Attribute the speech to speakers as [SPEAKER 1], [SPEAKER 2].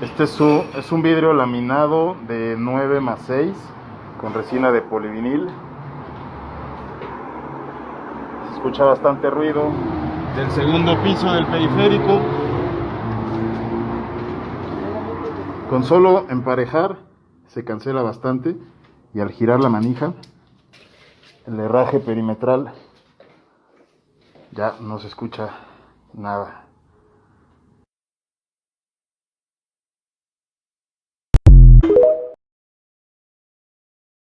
[SPEAKER 1] Este es un vidrio laminado de 9x6 con resina de polivinil. Se escucha bastante ruido del segundo piso del periférico. Con solo emparejar se cancela bastante, y al girar la manija, el herraje perimetral ya no se escucha nada.